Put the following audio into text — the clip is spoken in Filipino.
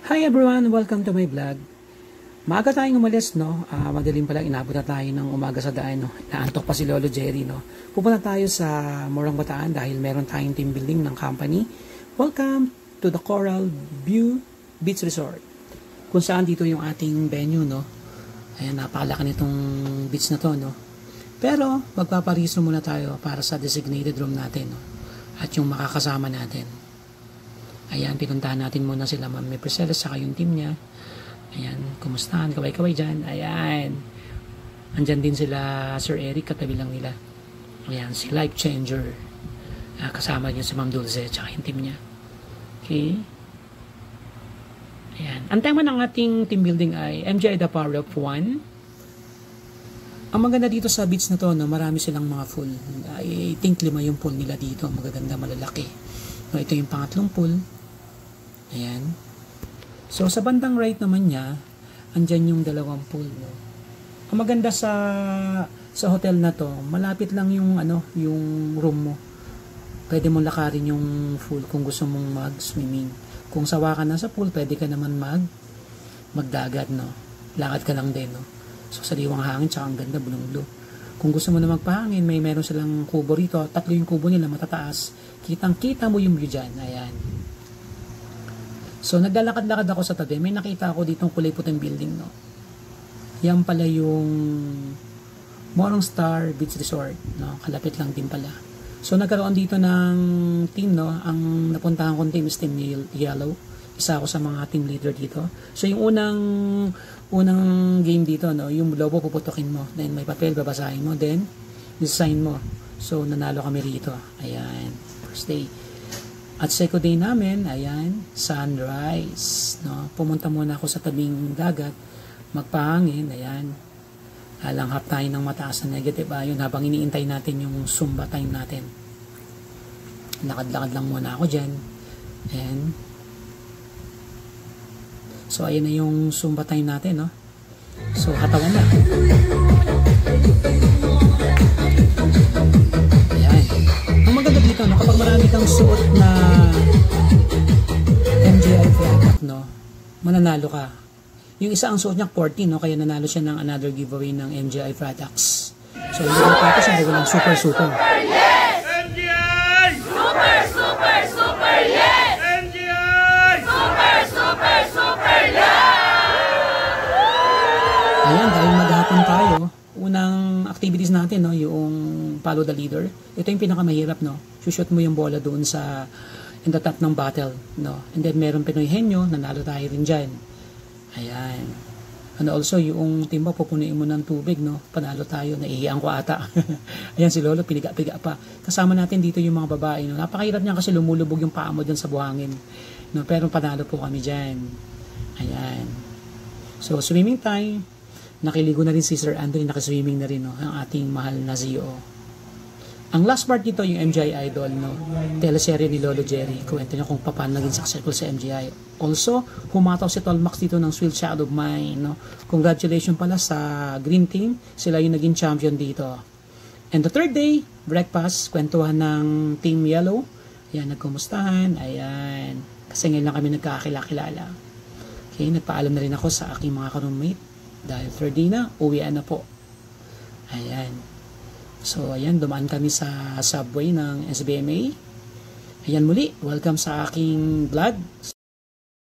Hi everyone! Welcome to my vlog. Maaga tayong umalis, no? Madaling pala inabot na tayo ng umaga sa daan, no? Naantok pa si Lolo Jerry, no? Pupunta tayo sa Morong Bataan dahil meron tayong team building ng company. Welcome to the Coral View Beach Resort. Kung saan dito yung ating venue, no? Ayan, napakalaki nitong beach na to, no? Pero, magpaparehistro muna tayo para sa designated room natin, no? At yung makakasama natin. Ayan, pinuntahan natin muna sila Ma'am May Priscilla saka yung team niya. Ayan, kumustahan, kaway-kaway dyan. Ayan, andyan din sila Sir Eric, katabi lang nila. Ayan, si Life Changer. Kasama niya si Ma'am Dulce saka yung team niya. Okay. Ayan, ang tema ng ating team building ay MGI The Power of One. Ang maganda dito sa beach na to, no, marami silang mga pool. I think 5 yung pool nila dito. Magaganda, malalaki. No, ito yung pangatlong pool. Ayan. So, sa bandang right naman niya, andyan yung 2 pool. No? Ang maganda sa hotel na to, malapit lang yung, yung room mo. Pwede mong lakarin yung pool kung gusto mong mag-swimming. Kung sawa ka na sa pool, pwede ka naman magdagat. No? Lakad ka lang din. No? So, sariwang hangin, tsaka ang ganda, bulong-blue. Kung gusto mo na magpahangin, meron silang kubo rito. 3 yung kubo nila, matataas. Kitang-kita mo yung view dyan. Ayan. So, naglalakad-lakad ako sa tabi. May nakita ako ditong kulay puting building, no? Yan pala yung Morong Star Beach Resort, no? Kalapit lang din pala. So, nagkaroon dito ng team, no? Ang napuntahan kong team is Team Yellow. Isa ako sa mga team leader dito. So, yung unang game dito, no? Yung lobo puputukin mo. Then, may papel, babasahin mo. Then, sign mo. So, nanalo kami rito. Ayan. First day. At second day namin, ayan, sunrise. No? Pumunta muna ako sa tabing dagat, magpahangin, ayan. Langhap tayo ng mataas na negative ion habang iniintay natin yung Zumba time natin. Lakad-lakad lang muna ako dyan. Ayan. So, ayan na yung Zumba time natin, no? So, hatawan na. Ang maganda dito, no, kapag marami kang suot na MGI product, no, mananalo ka. Yung isa ang suot niya 40, no, kaya nanalo siya ng another giveaway ng MGI products. So, yung mga products ang gawin ng super, super. Yes! MGI! Super, super, super, yes! MGI! Super, super, super, yes! Ayan, dahil maghapon tayo, unang activities natin, no, yung follow the leader. Ito yung pinakamahirap, no. Shoot mo yung bola doon sa in the top ng battle, no. And then meron Pinoy Henyo, nanalo tayo rin dyan. Ayan. And also yung timba pupunuin mo ng tubig, no. Panalo tayo, naihiyaan ko ata. Ayan si Lolo, piniga-piga pa. Kasama natin dito yung mga babae, no. Napakahirap niyan kasi lumulubog yung paa mo dyan sa buhangin, no. Pero panalo po kami dyan. Ayan. So swimming time. Nakiligo na rin si Sir Andre, nakaswimming na rin, no, ang ating mahal na CEO. Ang last part dito, yung MGI Idol, no, teleserye ni Lolo Jerry. Kwento niya kung paano naging successful sa MGI. Also, humataw si Tolmax dito ng Sweet Child of Mine. No. Congratulations pala sa Green Team. Sila yung naging champion dito. And the third day, breakfast, kwentuhan ng Team Yellow. Ayan, nagkumustahan. Ayan. Kasi ngayon lang kami nagkakilala. Okay, nagpaalam na rin ako sa aking mga ka-roommate. Dahil third day na, uwian na po. Ayan. So, ayan, dumaan kami sa subway ng SBMA. Ayan muli, welcome sa aking vlog.